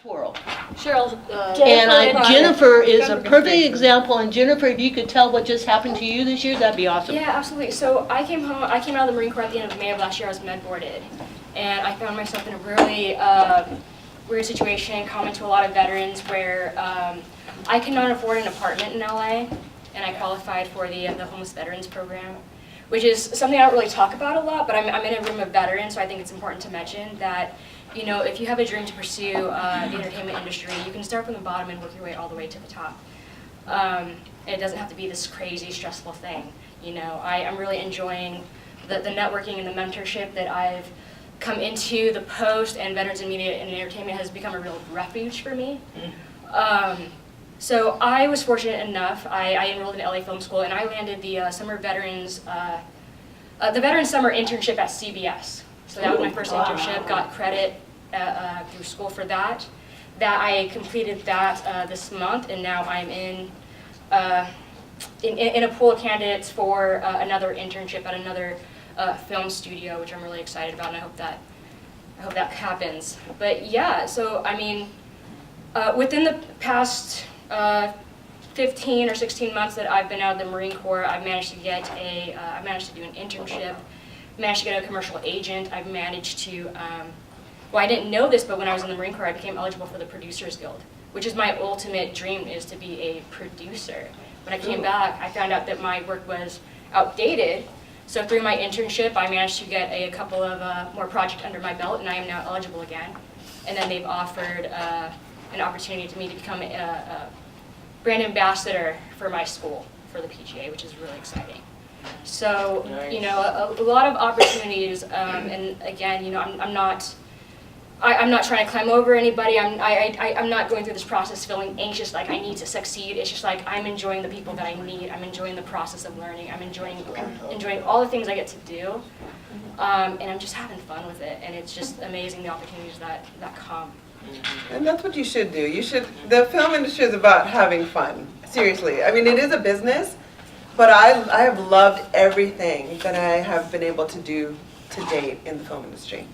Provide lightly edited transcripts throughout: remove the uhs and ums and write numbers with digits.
swirl. Sheryl, And Jennifer is a perfect example. And Jennifer, if you could tell what just happened to you this year, that'd be awesome. Yeah, absolutely. So I came out of the Marine Corps at the end of May of last year. I was med boarded, and I found myself in a really weird situation, common to a lot of veterans, where I cannot afford an apartment in LA, and I qualified for the homeless veterans program, which is something I don't really talk about a lot, but I'm in a room of veterans, so I think it's important to mention that, you know, if you have a dream to pursue the entertainment industry, you can start from the bottom and work your way all the way to the top. It doesn't have to be this crazy, stressful thing. You know, I'm really enjoying the networking and the mentorship that I've come into. The Post and Veterans in Media and Entertainment has become a real refuge for me. So I was fortunate enough, I enrolled in LA Film School, and I landed the Summer Veterans, the Veterans Summer Internship at CBS. So that was my first internship, got credit through school for that. I completed that this month, and now I'm in a pool of candidates for another internship at another film studio, which I'm really excited about, and I hope that happens. But yeah, so I mean, within the past 15 or 16 months that I've been out of the Marine Corps, I've managed to get I've managed to do an internship, managed to get a commercial agent. I've managed to, well, I didn't know this, but when I was in the Marine Corps, I became eligible for the Producers Guild, which is my ultimate dream, is to be a producer. When I came back, I found out that my work was outdated. So through my internship, I managed to get a couple of more projects under my belt, and I am now eligible again. And then they've offered an opportunity to me to become a brand ambassador for my school, for the PGA, which is really exciting. So, nice. You know, a lot of opportunities, and again, you know, I'm not trying to climb over anybody. I'm not going through this process feeling anxious, like I need to succeed. It's just like I'm enjoying the people that I meet. I'm enjoying the process of learning. I'm enjoying all the things I get to do, and I'm just having fun with it. And it's just amazing the opportunities that come. And that's what you should do. The film industry is about having fun. Seriously. I mean, it is a business, but I have loved everything that I have been able to do to date in the film industry.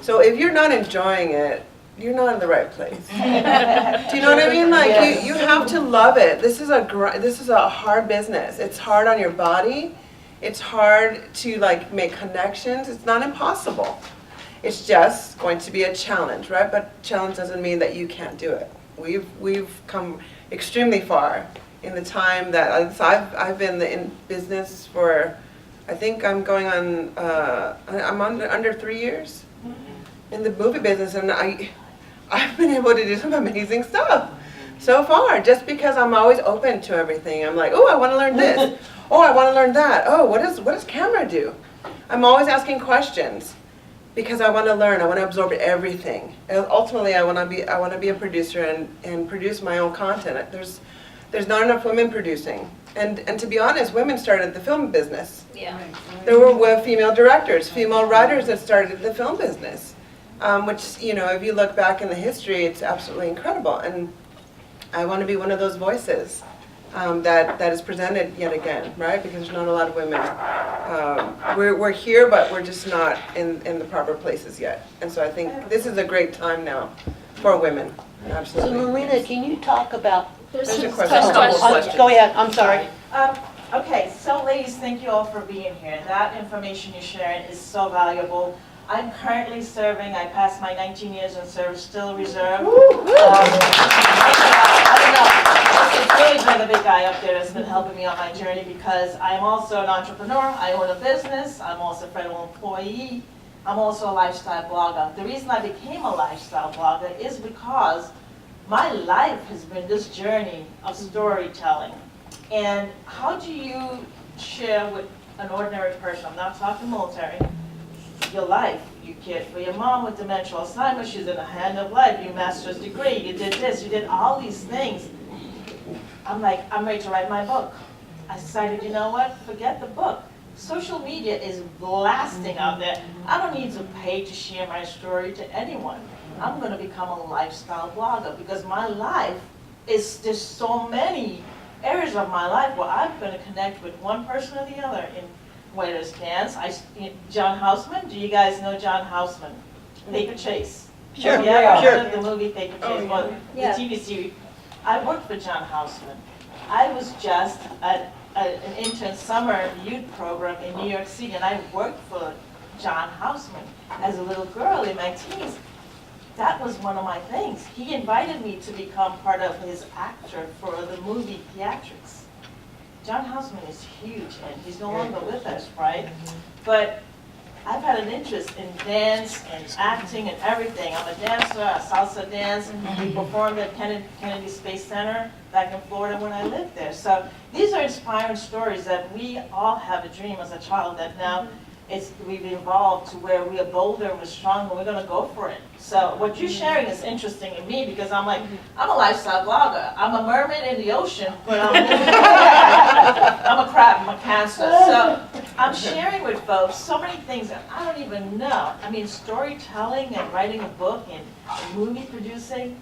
So if you're not enjoying it, you're not in the right place. Do you know what I mean? Like, yes. you have to love it. This is a hard business. It's hard on your body. It's hard to like make connections. It's not impossible. It's just going to be a challenge, right? But challenge doesn't mean that you can't do it. We've come extremely far in the time that I've been in business for, I think I'm going on, I'm under 3 years in the movie business, and I've been able to do some amazing stuff so far, just because I'm always open to everything. I'm like, oh, I want to learn this. Oh, I want to learn that. Oh, what does camera do? I'm always asking questions, because I want to learn. I want to absorb everything. And ultimately, I want to be a producer and produce my own content. There's not enough women producing, and to be honest, women started the film business. Yeah. There were female directors, female writers that started the film business, which, you know, if you look back in the history, it's absolutely incredible. And I want to be one of those voices that is presented yet again, right? Because there's not a lot of women. We're here, but we're just not in the proper places yet. And so I think this is a great time now for women. Absolutely. So Marina, can you talk about? There's a question. Go ahead. I'm sorry. Okay, so ladies, thank you all for being here. That information you're sharing is so valuable. I'm currently serving. I passed my 19 years in service, still reserved. It's really been the big guy up there that's been helping me on my journey, because I'm also an entrepreneur. I own a business. I'm also a federal employee. I'm also a lifestyle blogger. The reason I became a lifestyle blogger is because my life has been this journey of storytelling. And how do you share with an ordinary person, I'm not talking military, your life? You cared for your mom with dementia, Alzheimer's, she's in the hand of life, your master's degree, you did this, you did all these things. I'm like, I'm ready to write my book. I decided, you know what, forget the book. Social media is blasting out there. I don't need to pay to share my story to anyone. I'm going to become a lifestyle blogger, because my life is, there's so many areas of my life where I'm going to connect with one person or the other. In whether it's dance, John Houseman, do you guys know John Houseman? Paper Chase. Sure, Yeah, sure. the movie Taking Place, well, the Yeah. TV series. I worked for John Houseman. I was just an intern summer youth program in New York City, and I worked for John Houseman as a little girl in my teens. That was one of my things. He invited me to become part of his actor for the movie Theatrics. John Houseman is huge, and he's no longer with us, right? But I've had an interest in dance and acting and everything. I'm a dancer, I salsa dance. We performed at Kennedy Space Center back in Florida when I lived there. So these are inspiring stories that we all have a dream as a child that now we've evolved to where we are bolder, we're stronger, we're gonna go for it. So what you're sharing is interesting to me because I'm like, I'm a lifestyle blogger. I'm a mermaid in the ocean, but I'm a crab, I'm a cancer. So I'm sharing with folks so many things that I don't even know. I mean, storytelling and writing a book and movie producing,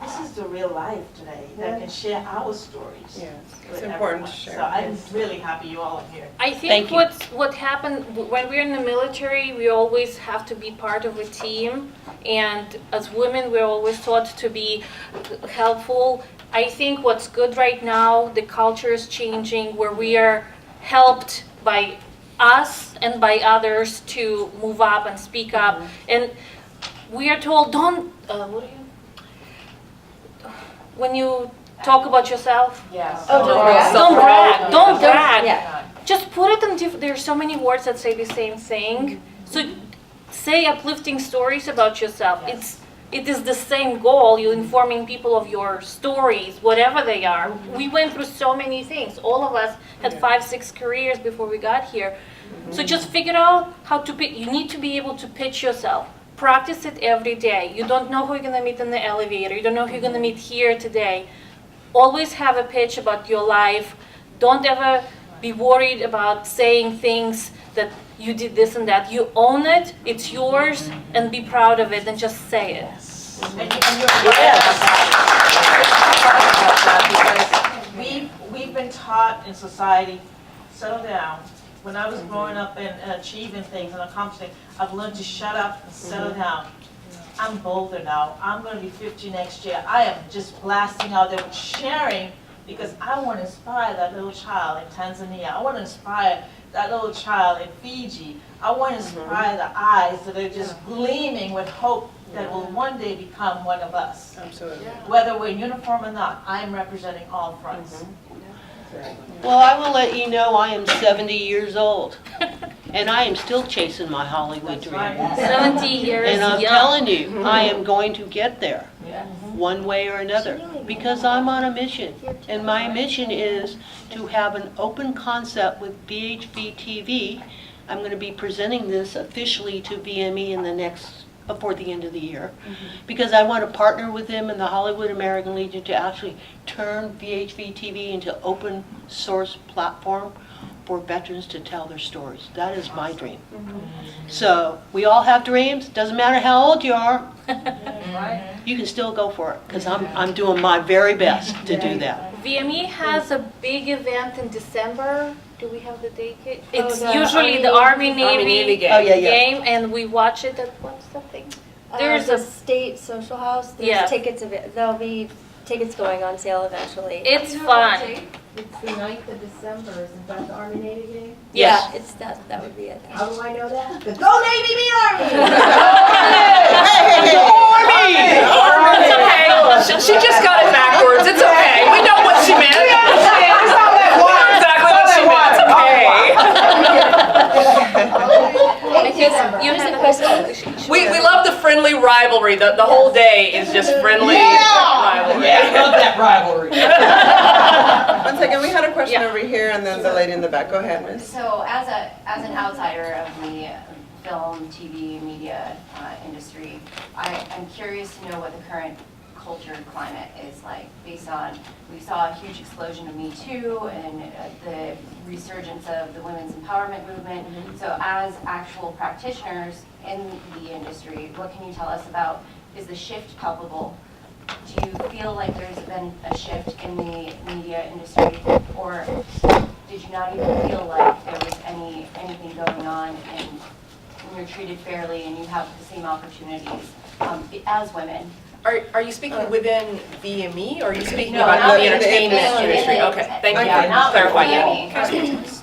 this is the real life today that can share our stories. Yes, with it's important to everyone. share. So I'm really happy you all are here. I Thank think you. what happened when we're in the military, we always have to be part of a team, and as women, we're always taught to be helpful. I think what's good right now, the culture is changing, where we are helped by us and by others to move up and speak up, and we are told don't. When you talk about yourself, Yes. Oh, don't brag. don't brag. Don't brag. Yeah. Just put it in there's so many words that say the same thing. So say uplifting stories about yourself. It is the same goal. You're informing people of your stories, whatever they are. We went through so many things. All of us had 5-6 careers before we got here. So just figure out how to pitch. You need to be able to pitch yourself. Practice it every day. You don't know who you're gonna meet in the elevator. You don't know who you're gonna meet here today. Always have a pitch about your life. Don't ever be worried about saying things that you did this and that. You own it, it's yours, and be proud of it, and just say it. And you're right about that because we've been taught in society, settle down. When I was growing up and achieving things and accomplishing, I've learned to shut up and settle down. I'm bolder now. I'm going to be 50 next year. I am just blasting out there with sharing because I want to inspire that little child in Tanzania. I want to inspire that little child in Fiji. I want to inspire the eyes that are just gleaming with hope that will one day become one of us. Absolutely. Whether we're in uniform or not, I am representing all fronts. Well, I will let you know I am 70 years old, and I am still chasing my Hollywood That's dream. right. 70 years And I'm young. telling you, I am going to get there, Yeah. one way or another, because I'm on a mission. And my mission is to have an open concept with BHV TV. I'm going to be presenting this officially to VME in the before the end of the year, because I want to partner with them in the Hollywood American Legion to actually turn VHV TV into open source platform for veterans to tell their stories. That is my dream. So we all have dreams. Doesn't matter how old you are. You can still go for it, because I'm doing my very best to do that. VME has a big event in December. Do we have the date? It's the usually the Army- Army-Navy game. Oh, yeah. game, and we watch it at, what's the thing? There's a a, state social house. There's Yeah. tickets. There'll be tickets going on sale eventually. it's fun. It's the 9th of December, isn't that the Army Navy game? Yes. Yeah, it's that would be it. How do I know that? The Go Navy be Army! It's okay. She just got it backwards. It's okay. We know what she meant. We know exactly what she meant. It's okay. You Here's have a a question. We love the friendly rivalry. The whole day is just friendly rivalry. I love that rivalry. One second, we had a question over here and then the lady in the back. Go ahead, miss. So as an outsider of the film, TV, media industry, I'm curious to know what the current culture climate is like based on, we saw a huge explosion of Me Too and the resurgence of the women's empowerment movement. So as actual practitioners in the industry, what can you tell us about, is the shift palpable? Do you feel like there's been a shift in the media industry, or did you not even feel like there was anything going on in and you're treated fairly and you have the same opportunities as women. Are you speaking within VME, or are you speaking No, about not the in entertainment the industry? entertainment. Okay, thank you Yeah, for not with clarifying that.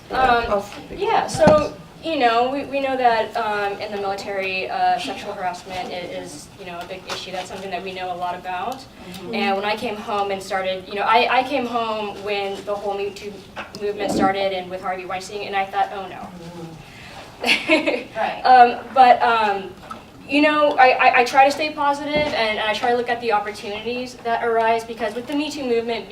VME. Yeah, so, you know, we know that in the military, sexual harassment is, you know, a big issue. That's something that we know a lot about. And when I came home and started, you know, I came home when the whole Me Too movement started and with Harvey Weinstein, and I thought, oh no. Right. You know, I try to stay positive and I try to look at the opportunities that arise, because with the Me Too movement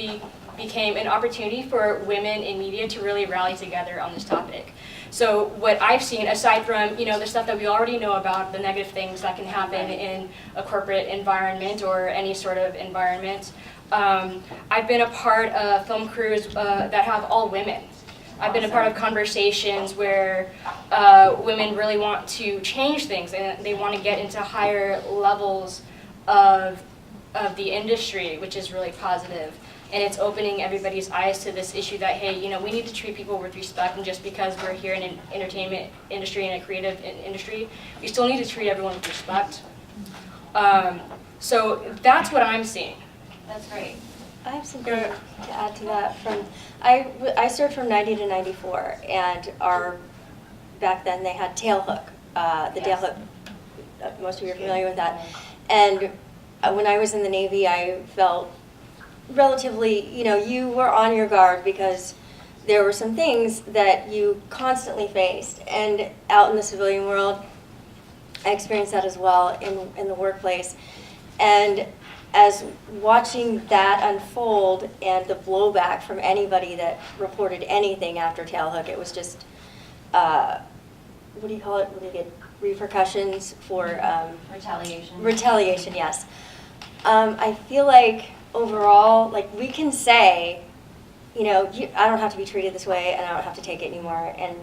became an opportunity for women in media to really rally together on this topic. So what I've seen, aside from, you know, the stuff that we already know about, the negative things that can happen in a corporate environment or any sort of environment, I've been a part of film crews that have all women. I've been a part of conversations where women really want to change things and they want to get into higher levels of the industry, which is really positive. And it's opening everybody's eyes to this issue that, hey, you know, we need to treat people with respect, and just because we're here in an entertainment industry and a creative industry, we still need to treat everyone with respect. So that's what I'm seeing. That's great. I have something to add to that. I served from 90 to 94, and back then they had tailhook, the Yes. tailhook. Most of you are familiar with that. And when I was in the Navy, I felt relatively, you know, you were on your guard because there were some things that you constantly faced. And out in the civilian world, I experienced that as well in the workplace. And as watching that unfold and the blowback from anybody that reported anything after tailhook, it was just, what do you call it? When you get repercussions for Retaliation. retaliation, yes. I feel like overall, like we can say, you know, I don't have to be treated this way and I don't have to take it anymore. And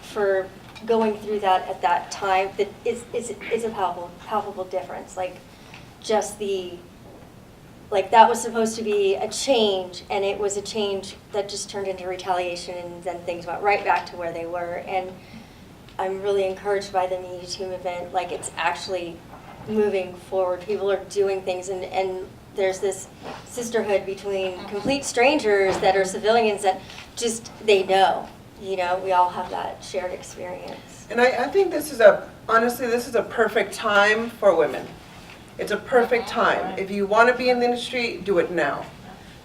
for going through that at that time, that is a palpable difference. Like just that was supposed to be a change, and it was a change that just turned into retaliation, and then things went right back to where they were. And I'm really encouraged by the Me Too movement. Like it's actually moving forward. People are doing things, and there's this sisterhood between complete strangers that are civilians that just, they know, you know, we all have that shared experience. And I think this is honestly, this is a perfect time for women. It's a perfect time. If you want to be in the industry, do it now.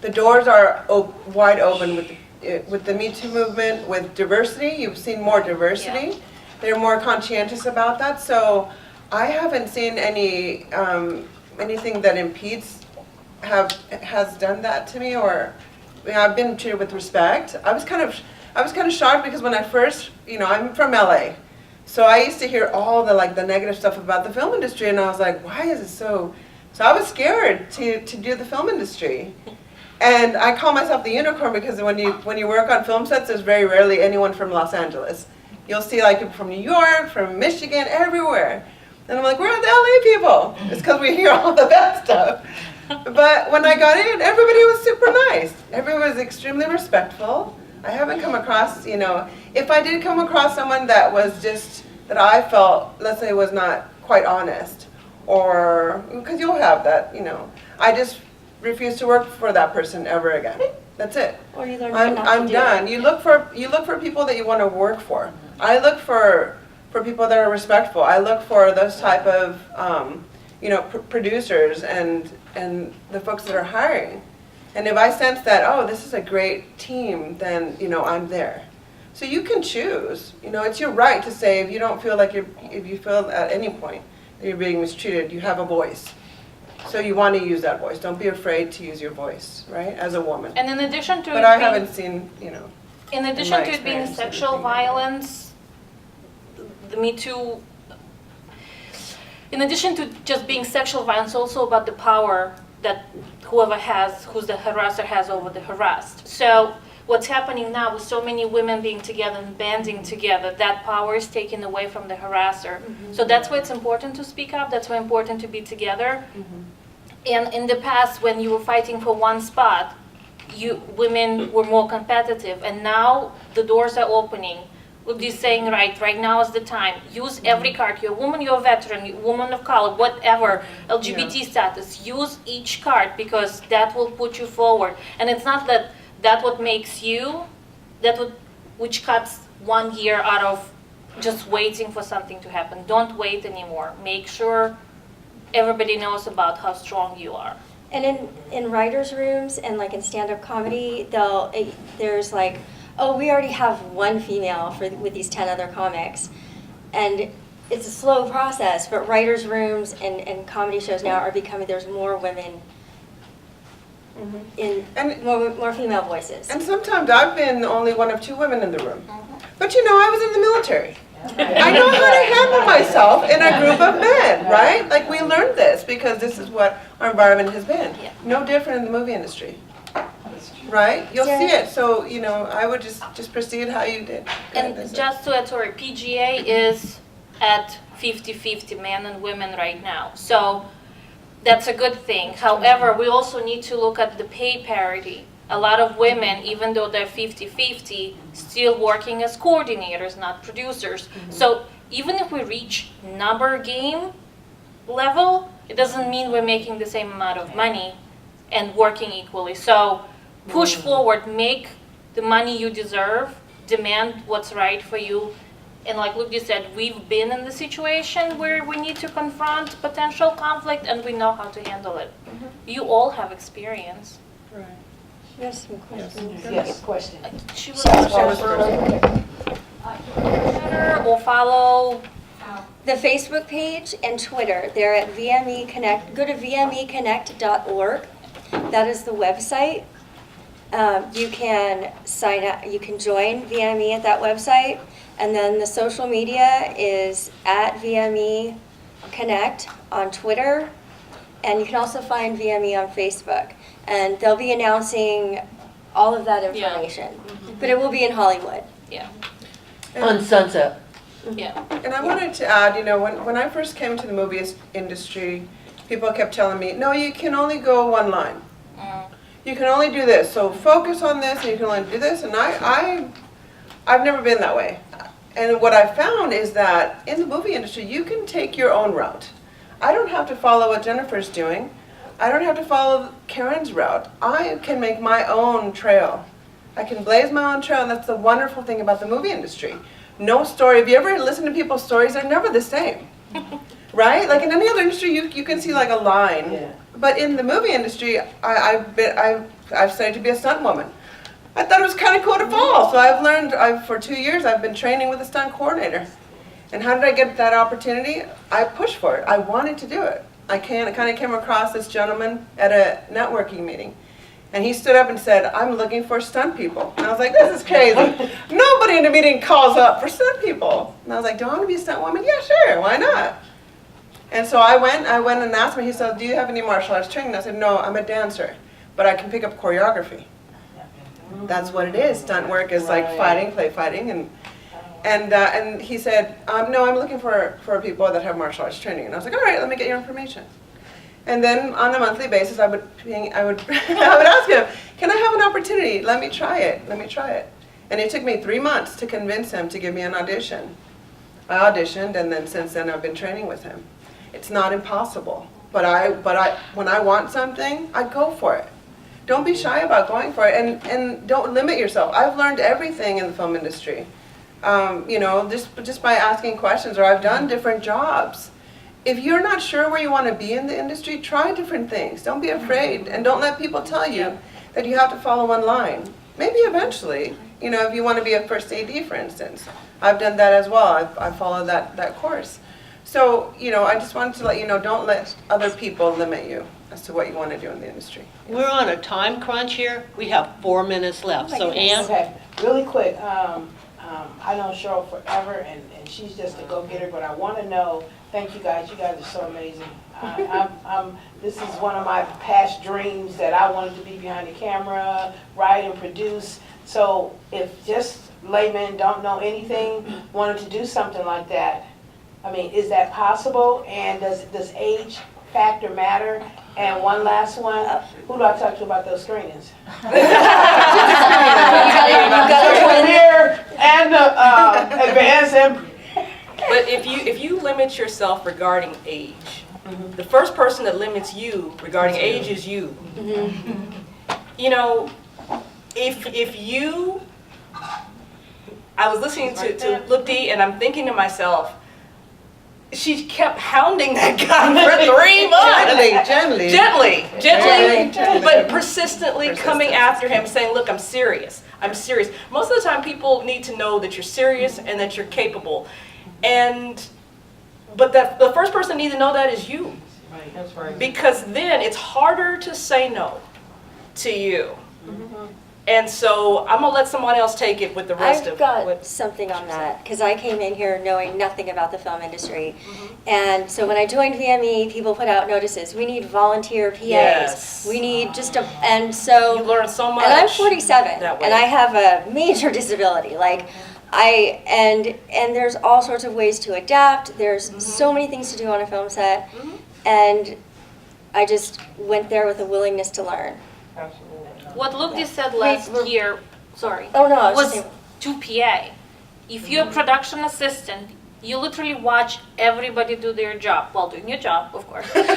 The doors are wide open with the Me Too movement, with diversity. You've seen more diversity. Yeah. They're more conscientious about that. So I haven't seen any anything that impedes has done that to me, or I've been treated with respect. I was kind of shocked because when I first, you know, I'm from LA. So I used to hear all the negative stuff about the film industry, and I was like, why is it so? So I was scared to do the film industry. And I call myself the unicorn because when you work on film sets, there's very rarely anyone from Los Angeles. You'll see like people from New York, from Michigan, everywhere. And I'm like, where are the LA people? It's because we hear all the bad stuff. But when I got in, everybody was super nice. Everyone was extremely respectful. I haven't come across, you know, if I did come across someone that was just, that I felt, let's say, was not quite honest, or, because you'll have that, you know, I just refuse to work for that person ever again. That's it. Or you learn I'm done. You look for people that you want to work for. I look for people that are respectful. I look for those type of, you know, producers and the folks that are hiring. And if I sense that, oh, this is a great team, then, you know, I'm there. So you can choose. You know, it's your right to say if you don't feel like if you feel at any point that you're being mistreated, you have a voice. So you want to use that voice. Don't be afraid to use your voice, right, as a woman. And in addition to But I haven't seen, you know. in addition to it being experience, sexual everything like that. violence, the Me Too, in addition to just being sexual violence, also about the power that who's the harasser has over the harassed. So what's happening now with so many women being together and banding together, that power is taken away from the harasser. Mm-hmm. So that's why it's important to speak up, that's why it's important to be together. Mm-hmm. And in the past, when you were fighting for one spot, women were more competitive, and now the doors are opening. Lugdy is saying right now is the time. Use every card. You're a woman, you're a veteran, you're a woman of color, whatever, LGBT status. Use each card because that will put you forward. And it's not that what makes you, which cuts 1 year out of just waiting for something to happen. Don't wait anymore. Make sure everybody knows about how strong you are. And in writers' rooms and like in stand-up comedy, there's like, oh, we already have one female with these 10 other comics. And it's a slow process, but writers' rooms and comedy shows now are becoming, there's more women and more female voices. And sometimes I've been only one of 2 women in the room. But you know, I was in the military. I know how to handle myself in a group of men, right? Like we learned this because this is what our environment has been. No different in the movie industry, right? You'll see it. So, you know, I would just proceed how you did. And just to add, sorry, PGA is at 50-50 men and women right now. So that's a good thing. However, we also need to look at the pay parity. A lot of women, even though they're 50-50, still working as coordinators, not producers. So even if we reach number game level, it doesn't mean we're making the same amount of money and working equally. So push forward, make the money you deserve, demand what's right for you. And like Lugdy said, we've been in the situation where we need to confront potential conflict and we know how to handle it. You all have experience. Right. Yes, some questions. Yes, question. She was Twitter or follow The Facebook page and Twitter, they're at VME Connect. Go to vmeconnect.org. That is the website. You can sign up, you can join VME at that website. And then the social media is at VME Connect on Twitter. And you can also find VME on Facebook. And they'll be announcing all of that information. But it will be in Hollywood. Yeah. On Sunset. Yeah. And I wanted to add, you know, when I first came to the movie industry, people kept telling me, no, you can only go one line. You can only do this. So focus on this and you can only do this. And I've never been that way. And what I found is that in the movie industry, you can take your own route. I don't have to follow what Jennifer's doing. I don't have to follow Karen's route. I can make my own trail. I can blaze my own trail, and that's the wonderful thing about the movie industry. No story. If you ever listen to people's stories, they're never the same, right? Like in any other industry, you can see like a line. Yeah. But in the movie industry, I've studied to be a stunt woman. I thought it was kind of cool to fall, so I've learned. For 2 years, I've been training with a stunt coordinator. And how did I get that opportunity? I pushed for it. I wanted to do it. I kind of came across this gentleman at a networking meeting. And he stood up and said, I'm looking for stunt people. And I was like, this is crazy. Nobody in the meeting calls up for stunt people. And I was like, do I want to be a stunt woman? Yeah, sure, why not? And so I went and asked him, he said, do you have any martial arts training? And I said, no, I'm a dancer, but I can pick up choreography. That's what it is. Stunt work is like fighting, play fighting. And he said, no, I'm looking for people that have martial arts training. And I was like, all right, let me get your information. And then on a monthly basis, I would ask him, can I have an opportunity? Let me try it. Let me try it. And it took me 3 months to convince him to give me an audition. I auditioned, and then since then I've been training with him. It's not impossible, but when I want something, I go for it. Don't be shy about going for it, and don't limit yourself. I've learned everything in the film industry. You know, just by asking questions, or I've done different jobs. If you're not sure where you want to be in the industry, try different things. Don't be afraid, and don't let people tell you that you have to follow one line. Maybe eventually, you know, if you want to be a first AD, for instance. I've done that as well. I followed that course. So, you know, I just wanted to let you know, don't let other people limit you as to what you want to do in the industry. We're on a time crunch here. We have 4 minutes left. So, Ann? Okay, really quick. I know Sheryl forever, and she's just a go-getter, but I want to know, thank you guys. You guys are so amazing. This is one of my past dreams, that I wanted to be behind the camera, write and produce. So if just laymen don't know anything, wanted to do something like that, I mean, is that possible? And does age factor matter? And one last one, who do I talk to about those screenings? You got a twin. and the advanced and But if you limit yourself regarding age, the first person that limits you regarding age is you. You know, if you, I was listening to Lugdy and I'm thinking to myself, she kept hounding that guy for 3 months. Gently, but persistently coming after him, saying, "Look, I'm serious. I'm serious." Most of the time, people need to know that you're serious and that you're capable, but the first person needs to know that is you, that's right. because then it's harder to say no to you. And so I'm gonna let someone else take it with the rest I've of got what. something on that, because I came in here knowing nothing about the film industry. And so when I joined VME, people put out notices, we need volunteer PAs. Yes. We need just and so. You learn so much. And I'm 47, that way. and I have a major disability. Like, and there's all sorts of ways to adapt. There's so many things to do on a film set, and I just went there with a willingness to learn. What Lugdy said last year, sorry, Oh no, I was was just saying, to PA. If you're a production assistant, you literally watch everybody do their job while doing your job, of course. But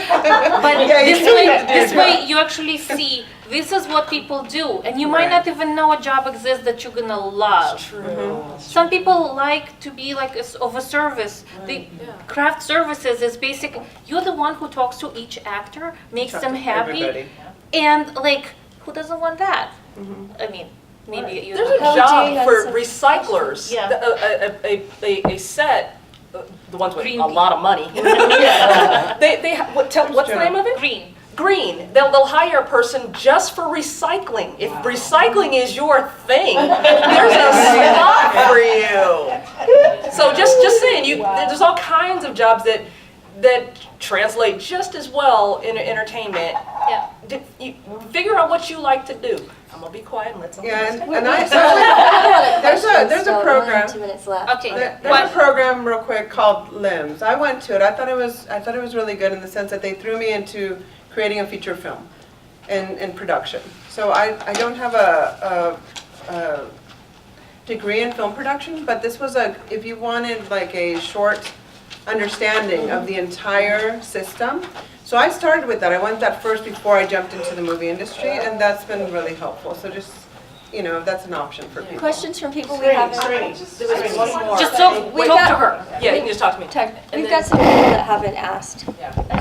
this way you actually see this is what people do, and you might not even know a job exists that you're gonna love. True. Some people like to be like of a service. The craft services is basic. You're the one who talks to each actor, makes them happy, and like who doesn't want that? I mean, maybe you. There's a How job do you for guys- recyclers. Yeah. A set, the ones with Green a lot of money. What's the name of it? Green. Green. They'll hire a person just for recycling. If recycling is your thing, there's a spot for you. So just saying, there's all kinds of jobs that translate just as well in entertainment. Yeah. You figure out what you like to do. I'm gonna be quiet and let someone else take it. And I there's a so we only have program. 2 minutes left. Okay. There's a program real quick called Limbs. I went to it. I thought it was really good in the sense that they threw me into creating a feature film in production. So I don't have a degree in film production, but this was if you wanted like a short understanding of the entire system. So I started with that. I went that first before I jumped into the movie industry, and that's been really helpful. So just, that's an option for people. Questions from people we haven't. Just talk to her. Yeah, you can just talk to me. We've got some people that haven't asked. I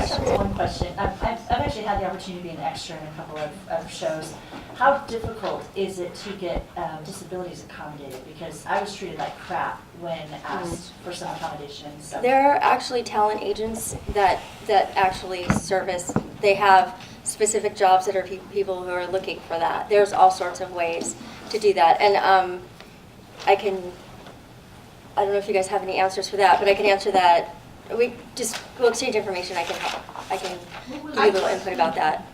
just have one question. I've actually had the opportunity to be an extra in a couple of shows. How difficult is it to get disabilities accommodated? Because I was treated like crap when asked for some accommodations. So. There are actually talent agents that actually service. They have specific jobs that are people who are looking for that. There's all sorts of ways to do that, and I don't know if you guys have any answers for that, but I can answer that. We'll exchange information. I can give you a little input about that.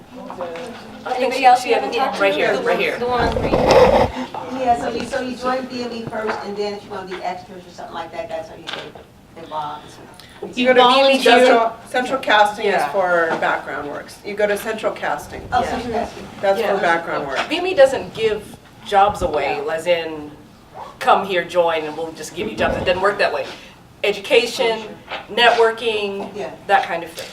Anybody else you haven't talked to? Right here. The one on green. Yeah, so you joined VME first, and then if you want to be extras or something like that, that's how you get involved. You go to volunteer. Central Casting is for background works. You go to Central Casting. Oh, so That's for background work. VME doesn't give jobs away, as in, come here, join, and we'll just give you jobs. It doesn't work that way. Education, networking, that kind of thing.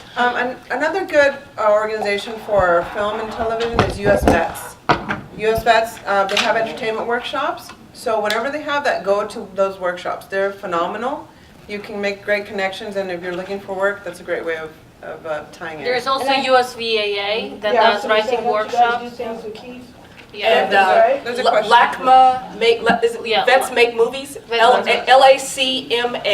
Another good organization for film and television is U.S. Vets. U.S. Vets, they have entertainment workshops. So whenever they have that, go to those workshops. They're phenomenal. You can make great connections, and if you're looking for work, that's a great way of tying in. There is also USVAA that does writing workshops. Yeah. And There's a question. LACMA, Vets Make Movies? Vets LACMA.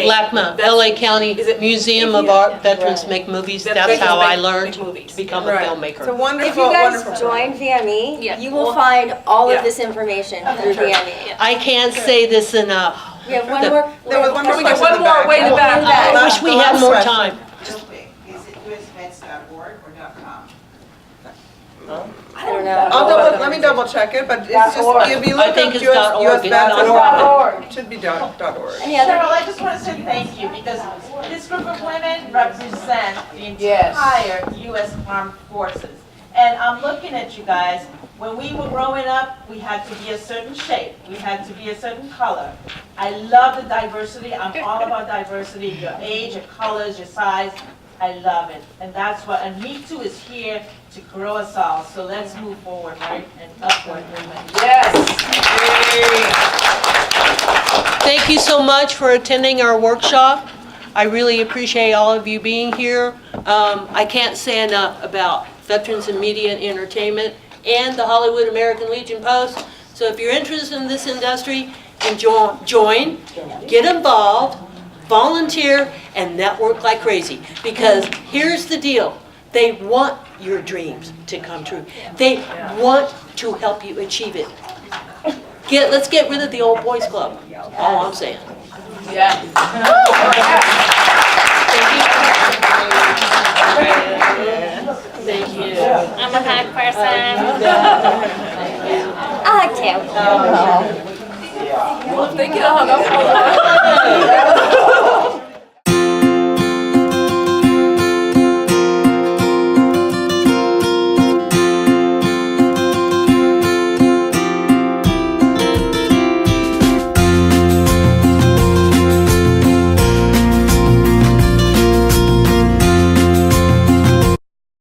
LACMA, LA County Is it- Museum of Art Veterans Make Movies. That's how I learned to become a Right. filmmaker. It's a wonderful, If you guys wonderful. join VME, Yeah. you will find all Yeah. of this information through VME. I can't say this enough. We have one more. There was one more We get question in one the more back. way in the back. I wish we had more time. Real quick, is it usvets.org or .com? I don't know. Let me double check it, but it's Dot just, org. if you I look think up it's US .org, it's Vets, not .org. it should be .org. Any other? Cheryl, I just want to say thank you, because this group of women represent the Yes. entire U.S. Armed Forces. And I'm looking at you guys, When we were growing up, we had to be a certain shape. We had to be a certain color. I love the diversity. I'm all about diversity. Your age, your colors, your size. I love it. And that's what, and Me Too is here to grow us all. So let's move forward, right? And upward movement. Thank you so much for attending our workshop. I really appreciate all of you being here. I can't say enough about Veterans in Media and Entertainment and the Hollywood American Legion Post. So if you're interested in this industry, join, get involved, volunteer, and network like crazy. Because here's the deal. They want your dreams to come true. They want to help you achieve it. Let's get rid of the old boys club. All I'm saying. Yeah. Thank you. I'm a hug person. I like to. Well, if they get a hug, I'll follow up.